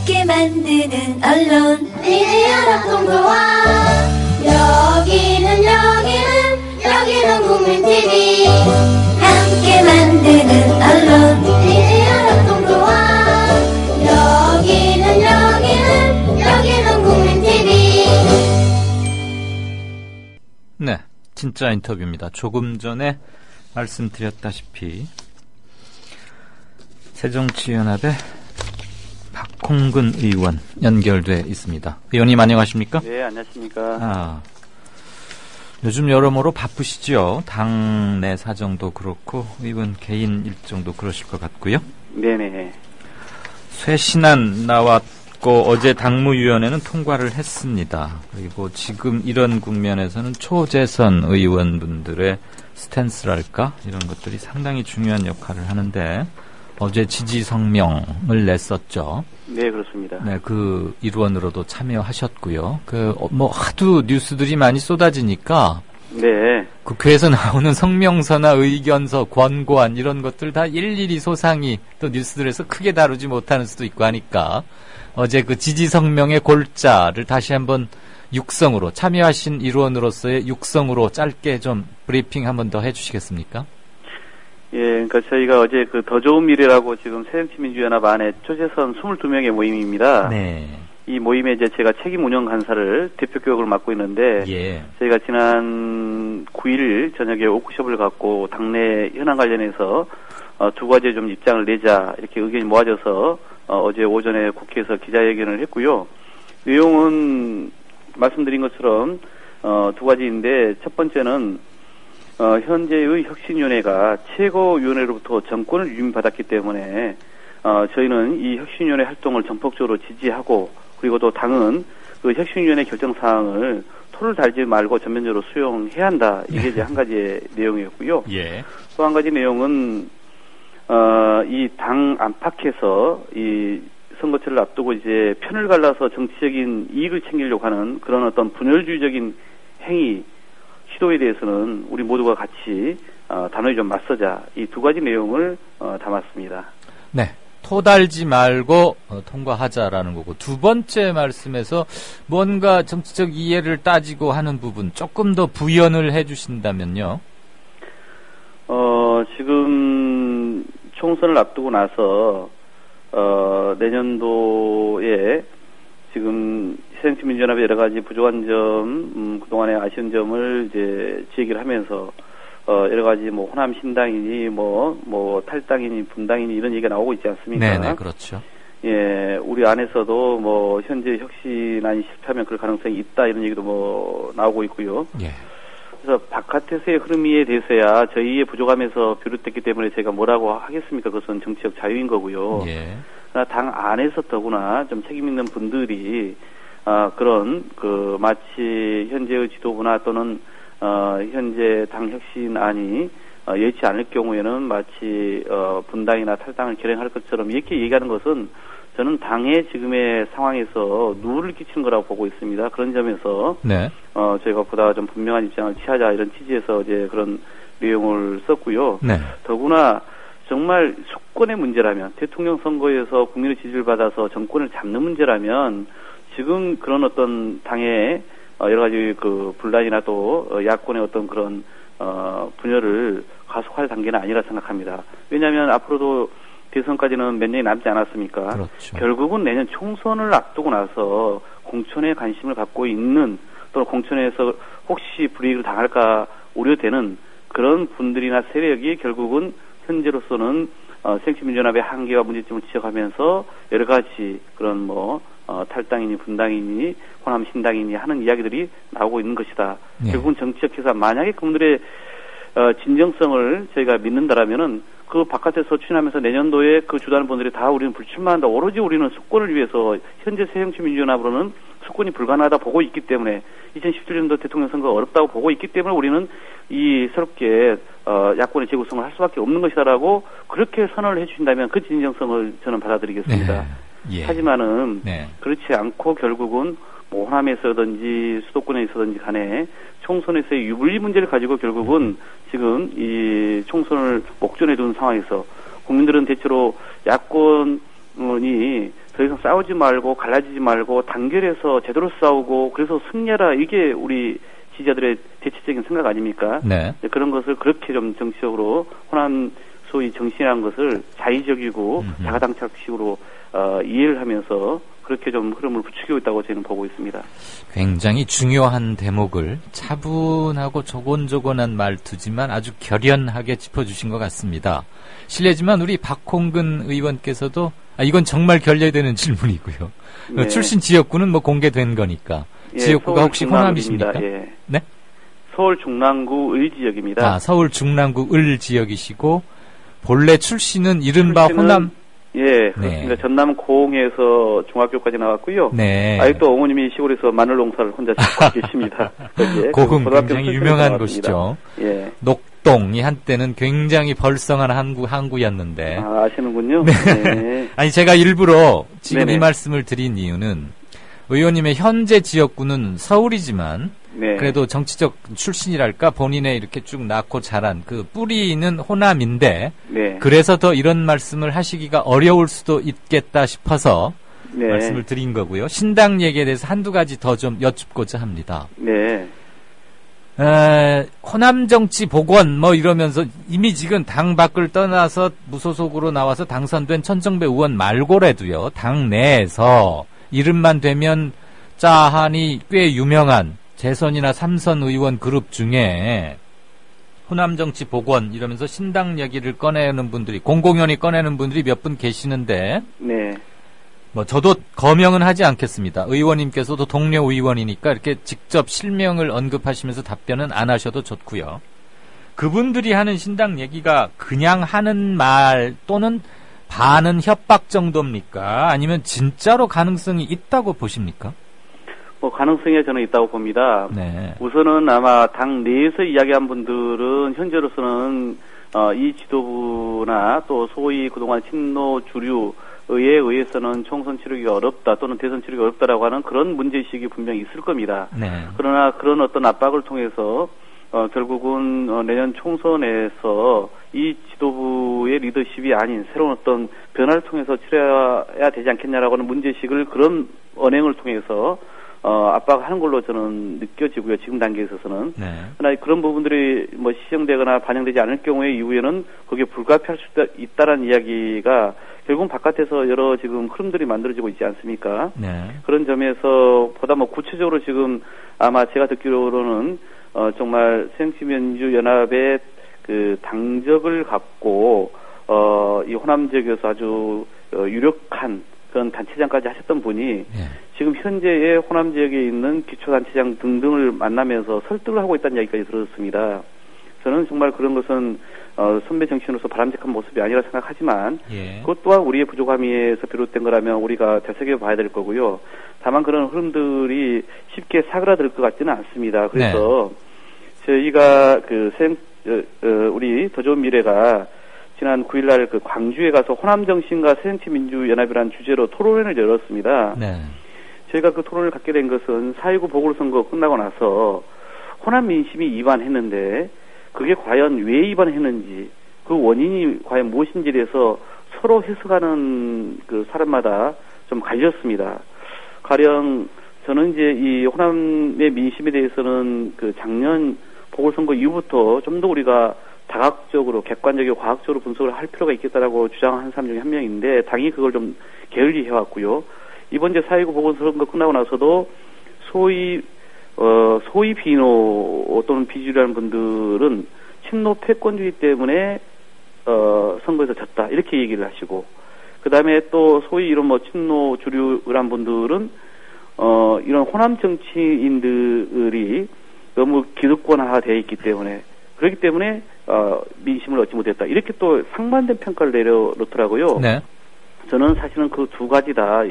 함께 만드는 언론 미디어 협동조합. 여기는 국민TV. 함께 만드는 언론 미디어 협동조합. 여기는 국민TV. 네, 진짜 인터뷰입니다. 조금 전에 말씀드렸다시피 새정치연합의 박홍근 의원 연결돼 있습니다. 의원님 안녕하십니까? 네, 안녕하십니까. 요즘 여러모로 바쁘시죠? 당내 사정도 그렇고 의원 개인 일정도 그러실 것 같고요. 네네. 쇄신안 나왔고 어제 당무위원회는 통과를 했습니다. 그리고 지금 이런 국면에서는 초재선 의원분들의 스탠스랄까? 이런 것들이 상당히 중요한 역할을 하는데 어제 지지 성명을 냈었죠. 네, 그렇습니다. 네, 그 일원으로도 참여하셨고요. 하도 뉴스들이 많이 쏟아지니까 네. 국회에서 나오는 성명서나 의견서, 권고안 이런 것들 다 일일이 소상히 또 뉴스들에서 크게 다루지 못하는 수도 있고 하니까 어제 그 지지 성명의 골자를 다시 한번 육성으로 참여하신 일원으로서의 육성으로 짧게 좀 브리핑 한번 더 해주시겠습니까? 예, 그러니까 저희가 어제 그 더 좋은 미래라고 지금 새정치민주연합 안에 초재선 22명의 모임입니다. 네. 이 모임에 이제 제가 책임 운영 간사를 대표 교역을 맡고 있는데, 예. 저희가 지난 9일 저녁에 워크숍을 갖고 당내 현안 관련해서 두 가지 좀 입장을 내자 이렇게 의견이 모아져서 어제 오전에 국회에서 기자회견을 했고요. 내용은 말씀드린 것처럼 두 가지인데 첫 번째는 현재의 혁신위원회가 최고위원회로부터 정권을 유임받았기 때문에 저희는 이 혁신위원회 활동을 전폭적으로 지지하고 그리고 또 당은 그 혁신위원회 결정사항을 토를 달지 말고 전면적으로 수용해야 한다. 이게 이제 한 가지의 내용이었고요. 예. 또 한 가지 내용은 이 당 안팎에서 이 선거철을 앞두고 이제 편을 갈라서 정치적인 이익을 챙기려고 하는 그런 어떤 분열주의적인 행위 시도에 대해서는 우리 모두가 같이 단호히 좀 맞서자 이 두 가지 내용을 담았습니다. 네. 토달지 말고 통과하자라는 거고 두 번째 말씀에서 뭔가 정치적 이해를 따지고 하는 부분 조금 더 부연을 해주신다면요. 지금 총선을 앞두고 나서 내년도에 지금 새정치민주연합의 여러 가지 부족한 점, 그동안의 아쉬운 점을 이제 제기를 하면서 여러 가지 뭐 호남 신당이니 뭐 탈당이니 분당이니 이런 얘기가 나오고 있지 않습니까? 네, 그렇죠. 예, 우리 안에서도 뭐 현재 혁신안이 실패하면 그럴 가능성이 있다 이런 얘기도 뭐 나오고 있고요. 예. 그래서 바깥에서의 흐름에 대해서야 저희의 부족함에서 비롯됐기 때문에 제가 뭐라고 하겠습니까? 그것은 정치적 자유인 거고요. 예. 그러나 당 안에서 더구나 좀 책임 있는 분들이 그런 그 마치 현재의 지도부나 또는 현재 당 혁신안이 여의치 않을 경우에는 마치 분당이나 탈당을 결행할 것처럼 이렇게 얘기하는 것은 저는 당의 지금의 상황에서 누를 끼치는 거라고 보고 있습니다. 그런 점에서 네. 저희가 보다 좀 분명한 입장을 취하자 이런 취지에서 이제 그런 내용을 썼고요. 네. 더구나 정말 수권의 문제라면 대통령 선거에서 국민의 지지를 받아서 정권을 잡는 문제라면 지금 그런 어떤 당의 여러 가지 그 분란이나 또 야권의 어떤 그런 분열을 가속할 단계는 아니라 생각합니다. 왜냐하면 앞으로도 대선까지는 몇 년이 남지 않았습니까? 그렇죠. 결국은 내년 총선을 앞두고 나서 공천에 관심을 갖고 있는 또는 공천에서 혹시 불이익을 당할까 우려되는 그런 분들이나 세력이 결국은 현재로서는 새정치민주연합의 한계와 문제점을 지적하면서 여러 가지 그런 탈당이니 분당이니 호남 신당이니 하는 이야기들이 나오고 있는 것이다. 네. 결국은 정치적 해서 만약에 그분들의 진정성을 저희가 믿는다라면은 그 바깥에서 추진하면서 내년도에 그 주도하는 분들이 다 우리는 불출마한다. 오로지 우리는 수권을 위해서 현재 새정치민주연합으로는 수권이 불가능하다 보고 있기 때문에 2017년도 대통령 선거가 어렵다고 보고 있기 때문에 우리는 이 새롭게 야권의 재구성을 할 수밖에 없는 것이다라고 그렇게 선언을 해주신다면 그 진정성을 저는 받아들이겠습니다. 네. 예. 하지만은 네. 그렇지 않고 결국은 호남에서든지 수도권에 있어든지 간에 총선에서의 유불리 문제를 가지고 결국은 지금 이 총선을 목전에 둔 상황에서 국민들은 대체로 야권이 더 이상 싸우지 말고 갈라지지 말고 단결해서 제대로 싸우고 그래서 승리하라 이게 우리 지지자들의 대체적인 생각 아닙니까? 네. 그런 것을 그렇게 좀 정치적으로 호남 소위 정신이라는 것을 자의적이고 자가당착식으로 이해를 하면서 그렇게 좀 흐름을 부추기고 있다고 저는 보고 있습니다. 굉장히 중요한 대목을 차분하고 조곤조곤한 말투지만 아주 결연하게 짚어주신 것 같습니다. 실례지만 우리 박홍근 의원께서도 이건 정말 결례되는 질문이고요. 네. 출신 지역구는 뭐 공개된 거니까. 예, 지역구가 혹시 호남이십니까? 예. 네? 서울 중랑구 을 지역입니다. 서울 중랑구 을 지역이시고 본래 출신은 이른바 출신은, 호남. 예, 그렇습니다. 네. 전남 고흥에서 중학교까지 나왔고요. 네. 아직도 어머님이 시골에서 마늘 농사를 혼자 짓고 계십니다. 고흥 굉장히 유명한 곳이죠. 예. 녹동이 한때는 굉장히 벌성한 항구였는데. 아시는군요. 네. 네. 아니 제가 일부러 지금 네네. 이 말씀을 드린 이유는 의원님의 현재 지역구는 서울이지만 네. 그래도 정치적 출신이랄까 본인의 이렇게 쭉 낳고 자란 그 뿌리는 호남인데 네. 그래서 더 이런 말씀을 하시기가 어려울 수도 있겠다 싶어서 네. 말씀을 드린 거고요. 신당 얘기에 대해서 한두 가지 더 좀 여쭙고자 합니다. 네. 호남 정치 복원 뭐 이러면서 이미 지금 당 밖을 떠나서 무소속으로 나와서 당선된 천정배 의원 말고라도요. 당 내에서 이름만 되면 짜하니 꽤 유명한 재선이나 삼선 의원 그룹 중에 호남 정치 복원 이러면서 신당 얘기를 꺼내는 분들이 공공연히 꺼내는 분들이 몇 분 계시는데 네. 뭐 저도 거명은 하지 않겠습니다. 의원님께서도 동료 의원이니까 이렇게 직접 실명을 언급하시면서 답변은 안 하셔도 좋고요. 그분들이 하는 신당 얘기가 그냥 하는 말 또는 반은 협박 정도입니까? 아니면 진짜로 가능성이 있다고 보십니까? 뭐 가능성이 저는 있다고 봅니다. 네. 우선은 아마 당 내에서 이야기한 분들은 현재로서는 이 지도부나 또 소위 그동안 친노 주류에 의해서는 총선 치르기가 어렵다 또는 대선 치르기가 어렵다라고 하는 그런 문제의식이 분명히 있을 겁니다. 네. 그러나 그런 어떤 압박을 통해서 결국은 내년 총선에서 이 지도부의 리더십이 아닌 새로운 어떤 변화를 통해서 치러야 되지 않겠냐라고 하는 문제의식을 그런 언행을 통해서 압박하는 걸로 저는 느껴지고요. 지금 단계에 있어서는. 네. 그러나 그런 부분들이 뭐 시정되거나 반영되지 않을 경우에 이후에는 거기에 불가피할 수 있다라는 이야기가 결국은 바깥에서 여러 지금 흐름들이 만들어지고 있지 않습니까? 네. 그런 점에서 보다 뭐 구체적으로 지금 아마 제가 듣기로는 정말 새정치민주연합의 그 당적을 갖고 이 호남 지역에서 아주 유력한 그런 단체장까지 하셨던 분이 네. 지금 현재의 호남 지역에 있는 기초단체장 등등을 만나면서 설득을 하고 있다는 이야기까지 들었습니다. 저는 정말 그런 것은 선배 정치인으로서 바람직한 모습이 아니라 생각하지만 예. 그것 또한 우리의 부족함에서 비롯된 거라면 우리가 되새겨봐야 될 거고요. 다만 그런 흐름들이 쉽게 사그라들 것 같지는 않습니다. 그래서 저희가 우리 더 좋은 미래가 지난 9일날 그 광주에 가서 호남정신과 새정치민주연합이라는 주제로 토론회를 열었습니다. 네. 저희가 그 토론을 갖게 된 것은 4.19 보궐선거 끝나고 나서 호남 민심이 이반했는데 그게 과연 왜 이반했는지 그 원인이 과연 무엇인지에 대해서 서로 해석하는 그 사람마다 좀 갈렸습니다. 가령 저는 이제 이 호남의 민심에 대해서는 그 작년 보궐선거 이후부터 좀 더 우리가 다각적으로 객관적이고 과학적으로 분석을 할 필요가 있겠다라고 주장한 사람 중에 한 명인데 당연히 그걸 좀 게을리 해왔고요. 이번 이제 4.19 보궐선거 끝나고 나서도 소위 비노 또는 비주류라는 분들은 친노 패권주의 때문에 선거에서 졌다 이렇게 얘기를 하시고 그 다음에 또 소위 이런 뭐 친노 주류란 분들은 이런 호남 정치인들이 너무 기득권화되어 있기 때문에 그렇기 때문에 민심을 얻지 못했다 이렇게 또 상반된 평가를 내려놓더라고요. 네. 저는 사실은 그 두 가지 다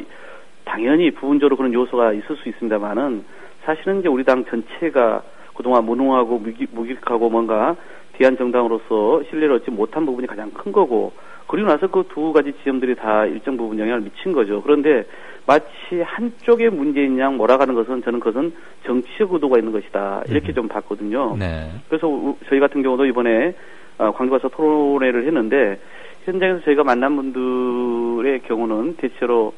당연히 부분적으로 그런 요소가 있을 수 있습니다만은 사실은 이제 우리 당 전체가 그동안 무능하고 무기력하고 뭔가 대한 정당으로서 신뢰를 얻지 못한 부분이 가장 큰 거고 그리고 나서 그 두 가지 지점들이 다 일정 부분 영향을 미친 거죠. 그런데 마치 한쪽의 문제인 양 몰아가는 것은 저는 그것은 정치적 의도가 있는 것이다. 이렇게 좀 봤거든요. 네. 그래서 저희 같은 경우도 이번에 광주 가서 토론회를 했는데 현장에서 저희가 만난 분들의 경우는 대체로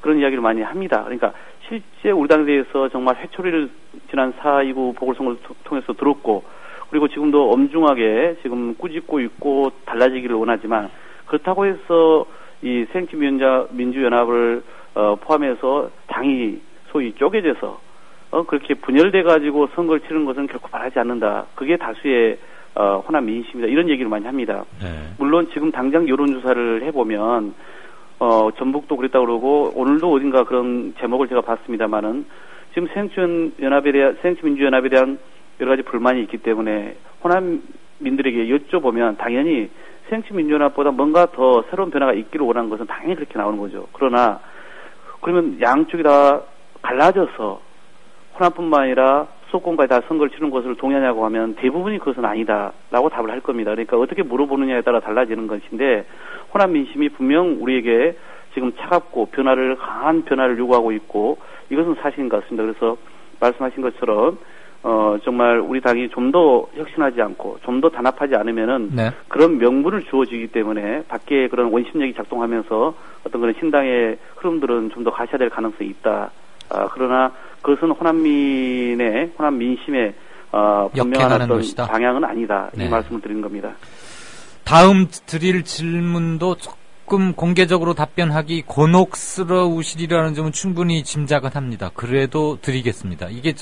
그런 이야기를 많이 합니다. 그러니까 실제 우리 당대에서 정말 회초리를 지난 4.29 보궐선거를 통해서 들었고, 그리고 지금도 엄중하게 지금 꾸짖고 있고 달라지기를 원하지만, 그렇다고 해서 이 새정치민주연합을 포함해서 당이 소위 쪼개져서 그렇게 분열돼 가지고 선거를 치르는 것은 결코 바라지 않는다. 그게 다수의 호남 민심이다. 이런 얘기를 많이 합니다. 네. 물론 지금 당장 여론조사를 해보면 전북도 그랬다고 그러고 오늘도 어딘가 그런 제목을 제가 봤습니다만은 지금 새정치민주연합에 대한 여러 가지 불만이 있기 때문에 호남민들에게 여쭤보면 당연히 새정치민주연합보다 뭔가 더 새로운 변화가 있기를 원하는 것은 당연히 그렇게 나오는 거죠. 그러나 그러면 양쪽이 다 갈라져서 호남뿐만 아니라 수도권까지 다 선거를 치르는 것을 동의하냐고 하면 대부분이 그것은 아니다라고 답을 할 겁니다. 그러니까 어떻게 물어보느냐에 따라 달라지는 것인데 호남 민심이 분명 우리에게 지금 차갑고 강한 변화를 요구하고 있고 이것은 사실인 것 같습니다. 그래서 말씀하신 것처럼 정말 우리 당이 좀 더 혁신하지 않고 좀 더 단합하지 않으면은 네. 그런 명분을 주어지기 때문에 밖에 그런 원심력이 작동하면서 어떤 그런 신당의 흐름들은 좀 더 가셔야 될 가능성이 있다. 그러나 그것은 호남 민심의 분명한 어떤 것이다. 방향은 아니다. 네. 이 말씀을 드리는 겁니다. 다음 드릴 질문도 조금 공개적으로 답변하기 곤혹스러우시리라는 점은 충분히 짐작은 합니다. 그래도 드리겠습니다. 이게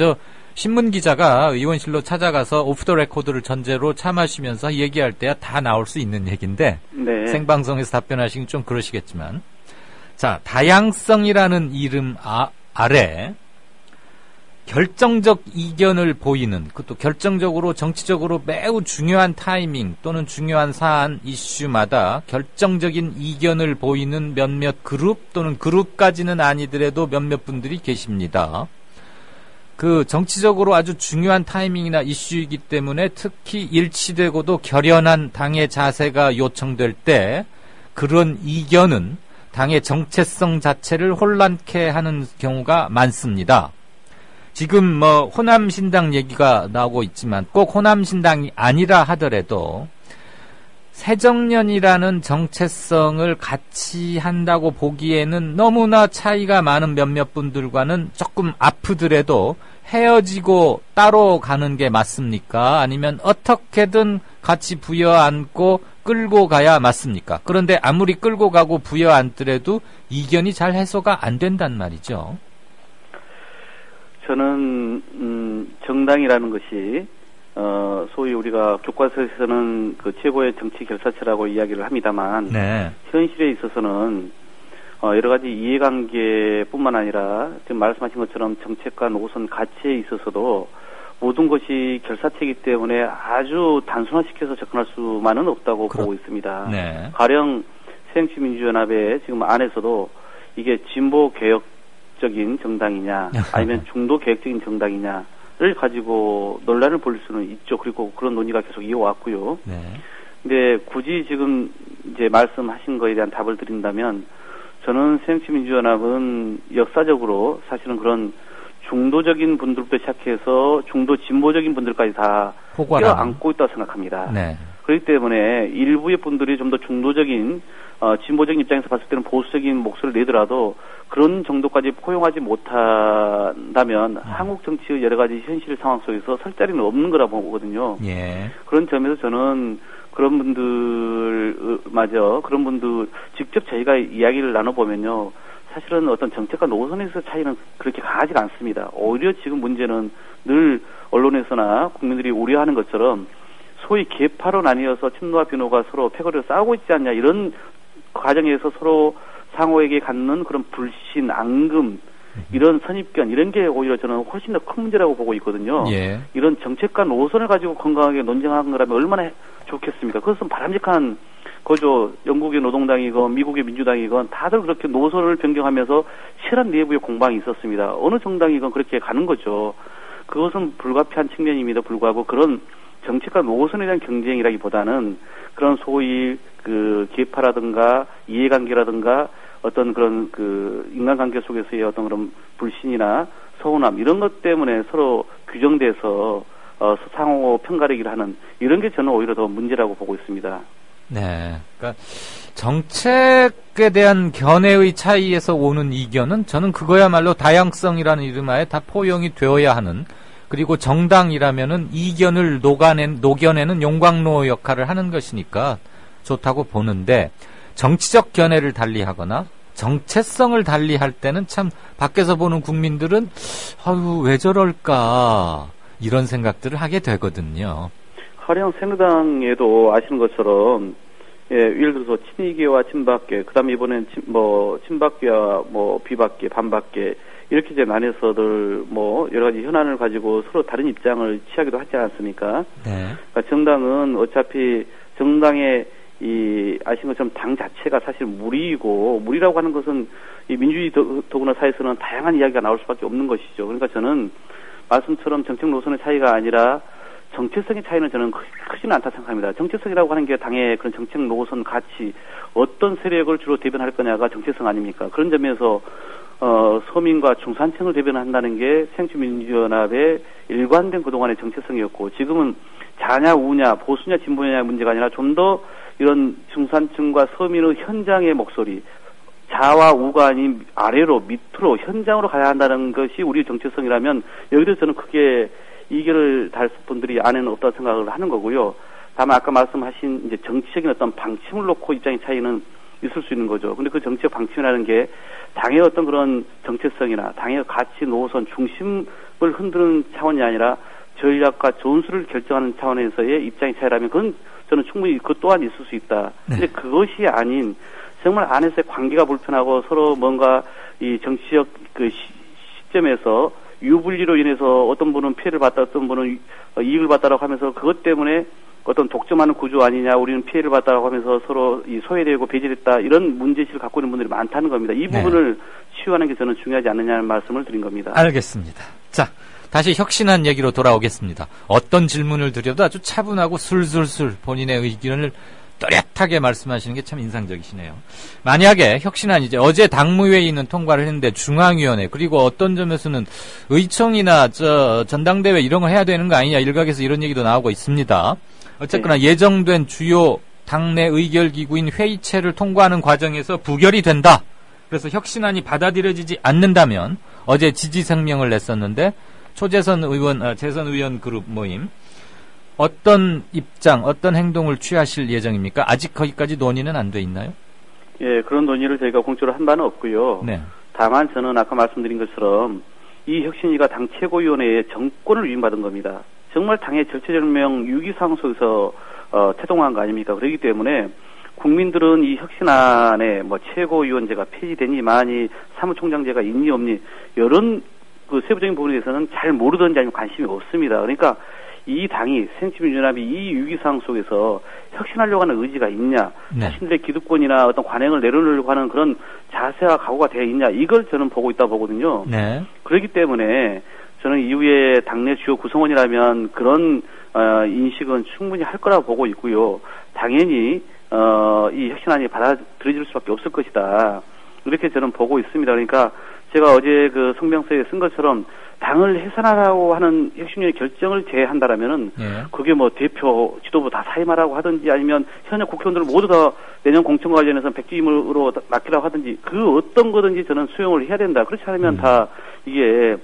신문 기자가 의원실로 찾아가서 오프 더 레코드를 전제로 참하시면서 얘기할 때야 다 나올 수 있는 얘기인데 네. 생방송에서 답변하시긴 좀 그러시겠지만 자, 다양성이라는 이름 아래 결정적 이견을 보이는 그것도 결정적으로 정치적으로 매우 중요한 타이밍 또는 중요한 사안 이슈마다 결정적인 이견을 보이는 몇몇 그룹 또는 그룹까지는 아니더라도 몇몇 분들이 계십니다. 그 정치적으로 아주 중요한 타이밍이나 이슈이기 때문에 특히 일치되고도 결연한 당의 자세가 요청될 때 그런 이견은 당의 정체성 자체를 혼란케 하는 경우가 많습니다. 지금 호남신당 얘기가 나오고 있지만 꼭 호남신당이 아니라 하더라도 새정년이라는 정체성을 같이 한다고 보기에는 너무나 차이가 많은 몇몇 분들과는 조금 아프더라도 헤어지고 따로 가는 게 맞습니까? 아니면 어떻게든 같이 부여안고 끌고 가야 맞습니까? 그런데 아무리 끌고 가고 부여안더라도 이견이 잘 해소가 안 된단 말이죠. 저는 정당이라는 것이 소위 우리가 교과서에서는 그 최고의 정치 결사체라고 이야기를 합니다만 네. 현실에 있어서는 여러 가지 이해관계뿐만 아니라 지금 말씀하신 것처럼 정책과 노선 가치에 있어서도 모든 것이 결사체이기 때문에 아주 단순화시켜서 접근할 수만은 없다고 보고 있습니다. 네. 가령 새정치민주연합의 지금 안에서도 이게 진보 개혁적인 정당이냐 아니면 중도 개혁적인 정당이냐를 가지고 논란을 벌일 수는 있죠. 그리고 그런 논의가 계속 이어왔고요. 네. 근데 굳이 지금 이제 말씀하신 거에 대한 답을 드린다면 저는 새정치민주연합은 역사적으로 사실은 그런 중도적인 분들부터 시작해서 중도 진보적인 분들까지 다 껴안고 있다고 생각합니다. 네. 그렇기 때문에 일부의 분들이 좀 더 중도적인 진보적인 입장에서 봤을 때는 보수적인 목소리를 내더라도 그런 정도까지 포용하지 못한다면 한국 정치의 여러 가지 현실 상황 속에서 설 자리는 없는 거라고 보거든요. 예. 그런 점에서 저는 그런 분들 직접 저희가 이야기를 나눠보면요. 사실은 어떤 정책과 노선에서 차이는 그렇게 강하지가 않습니다. 오히려 지금 문제는 늘 언론에서나 국민들이 우려하는 것처럼 소위 계파로 나뉘어서 친노와 비노가 서로 패거리를 싸우고 있지 않냐 이런 과정에서 서로 상호에게 갖는 그런 불신, 앙금 이런 선입견 이런 게 오히려 저는 훨씬 더 큰 문제라고 보고 있거든요. 예. 이런 정책과 노선을 가지고 건강하게 논쟁하는 거라면 얼마나 좋겠습니까? 그것은 바람직한 거죠. 영국의 노동당이건 미국의 민주당이건 다들 그렇게 노선을 변경하면서 실한 내부의 공방이 있었습니다. 어느 정당이건 그렇게 가는 거죠. 그것은 불가피한 측면임에도 불구하고 그런 정책과 노선에 대한 경쟁이라기보다는 그런 소위 그 계파라든가 이해관계라든가 어떤 그런 그 인간관계 속에서의 어떤 그런 불신이나 서운함 이런 것 때문에 서로 규정돼서 상호 편가르기를 하는 이런 게 저는 오히려 더 문제라고 보고 있습니다. 네. 그러니까 정책에 대한 견해의 차이에서 오는 이견은 저는 그거야말로 다양성이라는 이름하에 다 포용이 되어야 하는, 그리고 정당이라면은 이견을 녹여내는 용광로 역할을 하는 것이니까 좋다고 보는데, 정치적 견해를 달리하거나 정체성을 달리할 때는 참 밖에서 보는 국민들은 아유 왜 저럴까 이런 생각들을 하게 되거든요. 가령 새누리당에도 아시는 것처럼 예를 들어서 친이계와 친박계, 그다음에 이번엔 친박계와 비박계, 반박계 이렇게 이제 나뉘어서들 여러 가지 현안을 가지고 서로 다른 입장을 취하기도 하지 않습니까? 네. 그러니까 정당은 어차피 정당의 아시는 것처럼 당 자체가 사실 무리라고 하는 것은 이 민주주의 더구나 사회에서는 다양한 이야기가 나올 수밖에 없는 것이죠. 그러니까 저는 말씀처럼 정책 노선의 차이가 아니라 정체성의 차이는 저는 크지는 않다 생각합니다. 정체성이라고 하는 게 당의 그런 정책 노선 가치, 어떤 세력을 주로 대변할 거냐가 정체성 아닙니까? 그런 점에서 서민과 중산층을 대변한다는 게 새정치민주연합의 일관된 그동안의 정체성이었고, 지금은 자냐 우냐 보수냐 진보냐 문제가 아니라 좀 더 이런 중산층과 서민의 현장의 목소리, 자와 우가 아닌 아래로 밑으로 현장으로 가야 한다는 것이 우리의 정체성이라면 여기서 저는 크게 이견을 달 분들이 안에는 없다고 생각을 하는 거고요. 다만 아까 말씀하신 이제 정치적인 어떤 방침을 놓고 입장의 차이는 있을 수 있는 거죠. 근데 그 정치적 방침이라는 게 당의 어떤 그런 정체성이나 당의 가치 노선 중심을 흔드는 차원이 아니라 전략과 전술을 결정하는 차원에서의 입장의 차이라면 그건 저는 충분히 그것 또한 있을 수 있다. 근데 그것이 아닌 정말 안에서의 관계가 불편하고 서로 뭔가 이 정치적 그 시점에서 유불리로 인해서 어떤 분은 피해를 받다 어떤 분은 이익을 받다라고 하면서 그것 때문에 어떤 독점하는 구조 아니냐, 우리는 피해를 받다라고 하면서 서로 소외되고 배제됐다, 이런 문제의식을 갖고 있는 분들이 많다는 겁니다. 이 부분을 치유하는 게 저는 중요하지 않느냐는 말씀을 드린 겁니다. 알겠습니다. 자, 다시 혁신안 얘기로 돌아오겠습니다. 어떤 질문을 드려도 아주 차분하고 술술술 본인의 의견을 또렷하게 말씀하시는 게 참 인상적이시네요. 만약에 혁신안이제 어제 당무회의는 통과를 했는데 중앙위원회, 그리고 어떤 점에서는 의총이나 전당대회 이런 거 해야 되는 거 아니냐, 일각에서 이런 얘기도 나오고 있습니다. 어쨌거나 예정된 주요 당내 의결기구인 회의체를 통과하는 과정에서 부결이 된다. 그래서 혁신안이 받아들여지지 않는다면 어제 지지 성명을 냈었는데 초재선 의원, 재선 의원 그룹 모임 어떤 입장, 어떤 행동을 취하실 예정입니까? 아직 거기까지 논의는 안 돼 있나요? 예, 그런 논의를 저희가 공적으로 한 바는 없고요. 네. 다만 저는 아까 말씀드린 것처럼 이 혁신위가 당 최고위원회에 정권을 위임받은 겁니다. 정말 당의 절체절명 위기상황 속에서 태동한 거 아닙니까? 그렇기 때문에 국민들은 이 혁신안에 최고위원제가 폐지되니 마니 사무총장제가 있니 없니 이런 그 세부적인 부분에 대해서는 잘 모르든지 아니면 관심이 없습니다. 그러니까 이 당이 새정치민주연합이 이 위기상황 속에서 혁신하려고 하는 의지가 있냐, 네. 자신들의 기득권이나 어떤 관행을 내려놓으려고 하는 그런 자세와 각오가 되어 있냐, 이걸 저는 보고 있다 보거든요. 네. 그렇기 때문에 저는 이후에 당내 주요 구성원이라면 그런 인식은 충분히 할 거라고 보고 있고요. 당연히 이 혁신안이 받아들여질 수밖에 없을 것이다, 이렇게 저는 보고 있습니다. 그러니까 제가 어제 그 성명서에 쓴 것처럼 당을 해산하라고 하는 혁신위의 결정을 제외한다라면은 그게 대표 지도부 다 사임하라고 하든지 아니면 현역 국회의원들 모두 다 내년 공천과 관련해서 백지임으로 맡기라고 하든지 그 어떤 거든지 저는 수용을 해야 된다. 그렇지 않으면 다 이게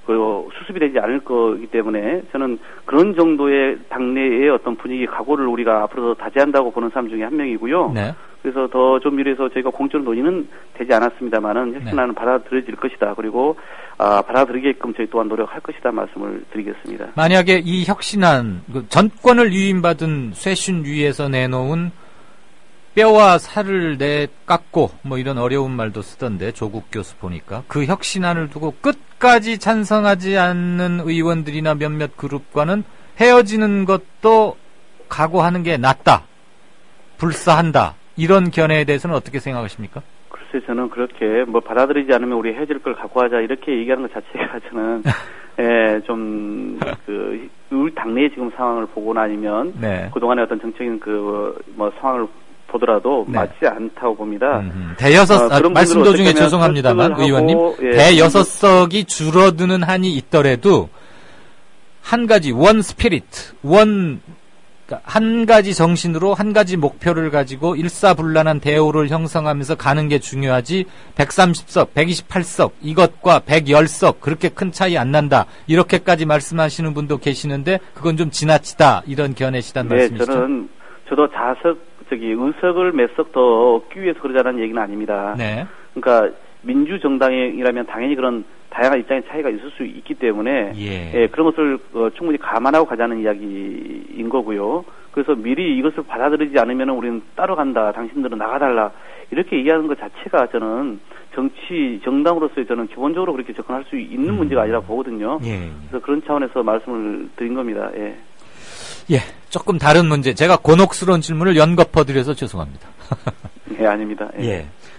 그리고 수습이 되지 않을 거기 때문에 저는 그런 정도의 당내의 어떤 분위기 각오를 우리가 앞으로 더 다지한다고 보는 사람 중에 한 명이고요. 네. 그래서 더 좀 미래에서 저희가 공적 논의는 되지 않았습니다만은 혁신안은 받아들여질 것이다. 그리고 받아들이게끔 저희 또한 노력할 것이다 말씀을 드리겠습니다. 만약에 이 혁신안 전권을 위임받은 쇄신위에서 내놓은 뼈와 살을 깎고 이런 어려운 말도 쓰던데 조국 교수 보니까 그 혁신안을 두고 끝까지 찬성하지 않는 의원들이나 몇몇 그룹과는 헤어지는 것도 각오하는 게 낫다, 불사한다, 이런 견해에 대해서는 어떻게 생각하십니까? 글쎄 저는 그렇게 받아들이지 않으면 우리 헤어질 걸 각오하자 이렇게 얘기하는 것 자체가 저는 좀 우리 당내의 지금 상황을 보거나 아니면 그동안의 어떤 정책인 상황을 보더라도 맞지 않다고 봅니다. 말씀 도중에 죄송합니다만 의원님, 대여섯석이 줄어드는 한이 있더라도 한 가지 원 스피릿, 원 그러니까 한 가지 정신으로 한 가지 목표를 가지고 일사불란한 대우를 형성하면서 가는 게 중요하지 130석, 128석 이것과 110석 그렇게 큰 차이 안 난다. 이렇게까지 말씀하시는 분도 계시는데 그건 좀 지나치다. 이런 견해시단 말씀이시죠? 저도 의석을 몇 석 더 얻기 위해서 그러자는 얘기는 아닙니다. 네. 그러니까 민주정당이라면 당연히 그런 다양한 입장의 차이가 있을 수 있기 때문에 그런 것을 충분히 감안하고 가자는 이야기인 거고요. 그래서 미리 이것을 받아들이지 않으면 우리는 따로 간다. 당신들은 나가달라. 이렇게 얘기하는 것 자체가 저는 정당으로서의 저는 기본적으로 그렇게 접근할 수 있는 문제가 아니라 보거든요. 그래서 그런 차원에서 말씀을 드린 겁니다. 조금 다른 문제. 제가 곤혹스러운 질문을 연거퍼드려서 죄송합니다. 아닙니다.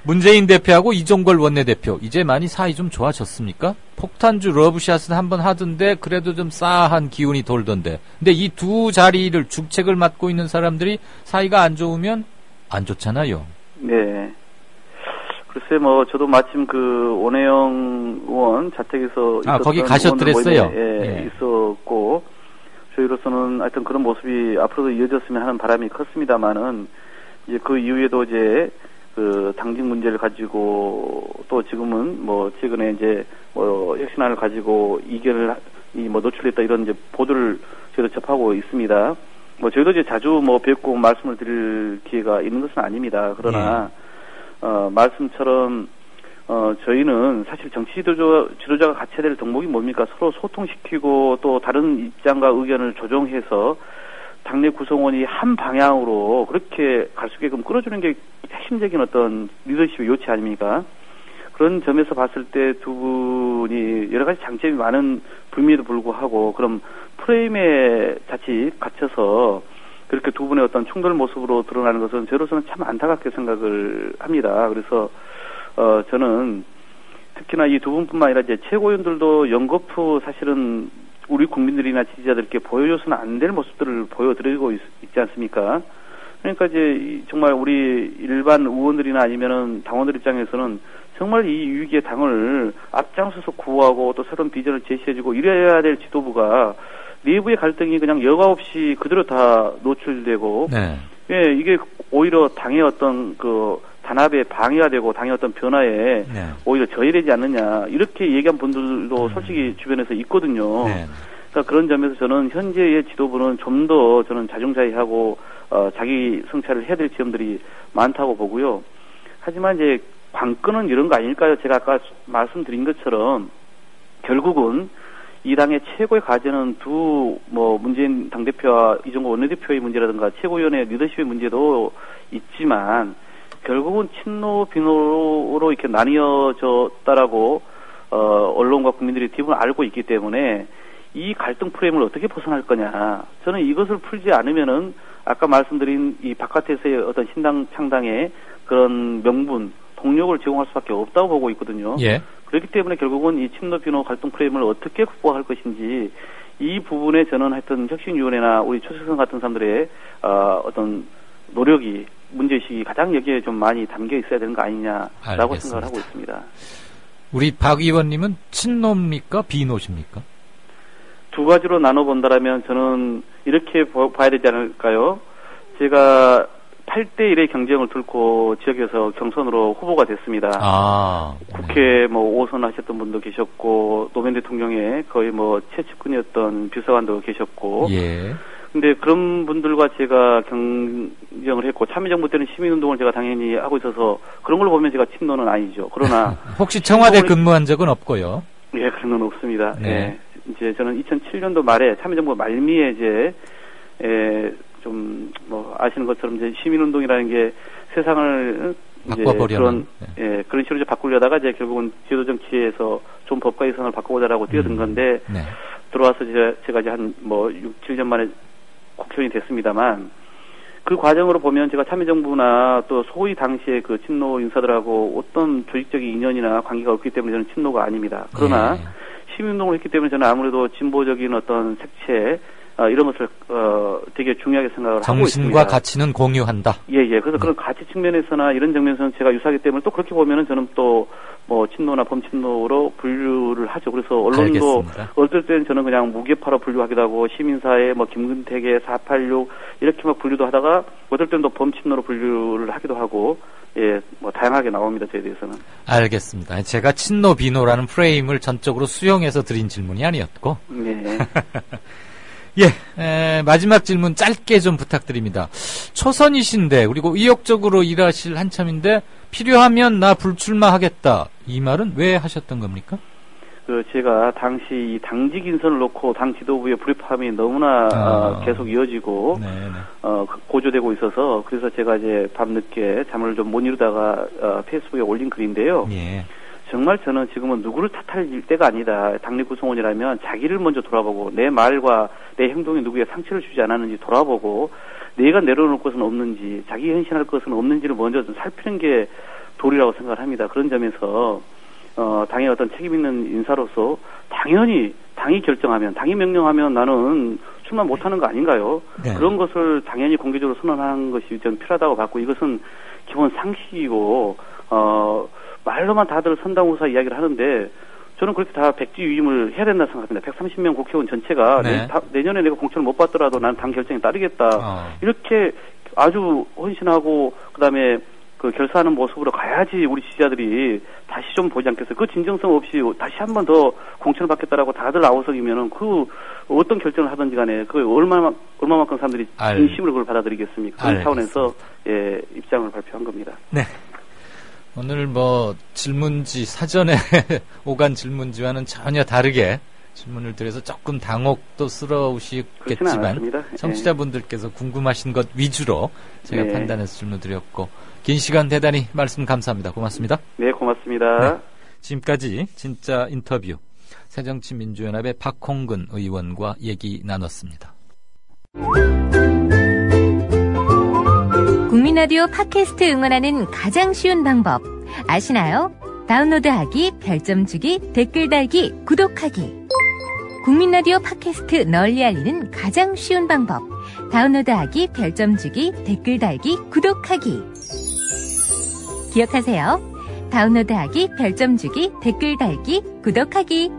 문재인 대표하고 이종걸 원내대표 이제 많이 사이 좀 좋아졌습니까? 폭탄주 러브샷은 한번 하던데 그래도 좀 싸한 기운이 돌던데. 근데 이 두 자리를 주책을 맡고 있는 사람들이 사이가 안 좋으면 안 좋잖아요. 네. 글쎄 저도 마침 그 오내영 의원 자택에서 거기 가셨더랬어요. 있었고 저희로서는 하여튼 그런 모습이 앞으로도 이어졌으면 하는 바람이 컸습니다만은 이제 그 이후에도 이제 그 당직 문제를 가지고 또 지금은 최근에 이제 혁신안을 가지고 이견을 노출했다 이런 이제 보도를 저희도 접하고 있습니다. 저희도 이제 자주 뵙고 말씀을 드릴 기회가 있는 것은 아닙니다. 그러나 말씀처럼 저희는 사실 정치 지도자가 갖춰야 될 덕목이 뭡니까? 서로 소통시키고 또 다른 입장과 의견을 조정해서 당내 구성원이 한 방향으로 그렇게 갈 수 있게끔 끌어주는 게 핵심적인 어떤 리더십의 요치 아닙니까? 그런 점에서 봤을 때 두 분이 여러 가지 장점이 많은 분임에도 불구하고 그럼 프레임에 자칫 갇혀서 그렇게 두 분의 어떤 충돌 모습으로 드러나는 것은 저로서는 참 안타깝게 생각을 합니다. 그래서 저는 특히나 이 두 분뿐만 아니라 이제 최고위원들도 연거푸 사실은 우리 국민들이나 지지자들께 보여줘서는 안 될 모습들을 보여드리고 있지 않습니까? 그러니까 이제 정말 우리 일반 의원들이나 아니면은 당원들 입장에서는 정말 이 위기의 당을 앞장서서 구호하고 또 새로운 비전을 제시해주고 이래야 될 지도부가 내부의 갈등이 그냥 여과 없이 그대로 다 노출되고 이게 오히려 당의 어떤 그 단합에 방해가 되고 당의 어떤 변화에 오히려 저해되지 않느냐 이렇게 얘기한 분들도 솔직히 주변에서 있거든요. 그러니까 그런 점에서 저는 현재의 지도부는 좀 더 저는 자중자애하고 자기 성찰을 해야 될 지점들이 많다고 보고요. 하지만 이제 관건은 이런 거 아닐까요? 제가 아까 말씀드린 것처럼 결국은 이 당의 최고의 과제는 문재인 당대표와 이종걸 원내대표의 문제라든가 최고위원회 리더십의 문제도 있지만 결국은 친노 비노로 이렇게 나뉘어졌다라고 언론과 국민들이 대부분 알고 있기 때문에 이 갈등 프레임을 어떻게 벗어날 거냐. 저는 이것을 풀지 않으면은 아까 말씀드린 이 바깥에서의 어떤 신당 창당의 그런 명분, 동력을 제공할 수밖에 없다고 보고 있거든요. 그렇기 때문에 결국은 이 친노 비노 갈등 프레임을 어떻게 극복할 것인지 이 부분에 저는 하여튼 혁신위원회나 우리 초sek선 같은 사람들의 어떤 노력이 문제의식이 가장 여기에 좀 많이 담겨 있어야 되는 거 아니냐라고 알겠습니다. 생각을 하고 있습니다. 우리 박 의원님은 친노입니까? 비노십니까? 두 가지로 나눠본다라면 저는 이렇게 봐야 되지 않을까요? 제가 8대1의 경쟁을 뚫고 지역에서 경선으로 후보가 됐습니다. 국회 5선 하셨던 분도 계셨고 노무현 대통령의 거의 최측근이었던 비서관도 계셨고 근데 그런 분들과 제가 경쟁을 했고 참여정부 때는 시민운동을 제가 당연히 하고 있어서 그런 걸 보면 제가 친노는 아니죠. 그러나 혹시 청와대 근무한 적은 없고요? 그런 건 없습니다. 이제 저는 2007년도 말에 참여정부 말미에 이제 좀 아시는 것처럼 이제 시민운동이라는 게 세상을 이제 그런 식으로 이제 바꾸려다가 이제 결국은 지도 정치에서 좀 법과 이상을 바꾸고자라고 뛰어든 건데 들어와서 제가 이제 한 6, 7년 만에 국회의원이 됐습니다만 그 과정으로 보면 제가 참여정부나 또 소위 당시에 그 친노 인사들하고 어떤 조직적인 인연이나 관계가 없기 때문에 저는 친노가 아닙니다. 그러나 시민운동을 했기 때문에 저는 아무래도 진보적인 어떤 색채 이런 것을 되게 중요하게 생각을 하고 있습니다. 정신과 가치는 공유한다. 그래서 그런 가치 측면에서나 이런 측면에서는 제가 유사하기 때문에 또 그렇게 보면은 저는 또 뭐 친노나 범친노로 분류를 하죠. 그래서 언론도 알겠습니다. 어떨 때는 저는 그냥 무게파로 분류하기도 하고 시민사회 뭐 김근택의 486 이렇게 막 분류도 하다가 어떨 때는 또 범친노로 분류를 하기도 하고 예, 뭐 다양하게 나옵니다. 저에 대해서는. 알겠습니다. 제가 친노 비노라는 프레임을 전적으로 수용해서 드린 질문이 아니었고. 네. 예, 마지막 질문 짧게 좀 부탁드립니다. 초선이신데 그리고 의욕적으로 일하실 한참인데 필요하면 나 불출마하겠다. 이 말은 왜 하셨던 겁니까? 제가 당시 이 당직 인선을 놓고 당 지도부의 불협화음이 너무나 계속 이어지고 고조되고 있어서 그래서 제가 이제 밤늦게 잠을 좀 못 이루다가 페이스북에 올린 글인데요. 예. 정말 저는 지금은 누구를 탓할 때가 아니다. 당내 구성원이라면 자기를 먼저 돌아보고 내 말과 내 행동이 누구에 상처를 주지 않았는지 돌아보고 내가 내려놓을 것은 없는지 자기 헌신할 것은 없는지를 먼저 좀 살피는 게 도리라고 생각을 합니다. 그런 점에서 당의 어떤 책임 있는 인사로서 당연히 당이 결정하면 당이 명령하면 나는 출마 못하는 거 아닌가요? 네. 그런 것을 당연히 공개적으로 선언하는 것이 좀 필요하다고 봤고 이것은 기본 상식이고 말로만 다들 선당우사 이야기를 하는데 저는 그렇게 다 백지유임을 해야 된다 생각합니다. 130명 국회의원 전체가 내년에 내가 공천을 못 받더라도 나는 당 결정에 따르겠다. 이렇게 아주 헌신하고 그다음에 그 결사하는 모습으로 가야지 우리 지지자들이 다시 좀 보지 않겠어요. 그 진정성 없이 다시 한 번 더 공천을 받겠다라고 다들 아우성이면은 그 어떤 결정을 하든지 간에 그 얼마만큼 사람들이 진심으로 그걸 받아들이겠습니까? 그런 차원에서 예, 입장을 발표한 겁니다. 네. 오늘 뭐 질문지 사전에 오간 질문지와는 전혀 다르게 질문을 드려서 조금 당혹스러우시겠지만 청취자분들께서 궁금하신 것 위주로 제가 판단해서 질문 드렸고 긴 시간 대단히 말씀 감사합니다. 고맙습니다. 네, 고맙습니다. 네. 지금까지 진짜 인터뷰 새정치민주연합의 박홍근 의원과 얘기 나눴습니다. 국민라디오 팟캐스트 응원하는 가장 쉬운 방법 아시나요? 다운로드하기, 별점 주기, 댓글 달기, 구독하기. 국민라디오 팟캐스트 널리 알리는 가장 쉬운 방법 다운로드하기, 별점 주기, 댓글 달기, 구독하기. 기억하세요. 다운로드하기, 별점 주기, 댓글 달기, 구독하기.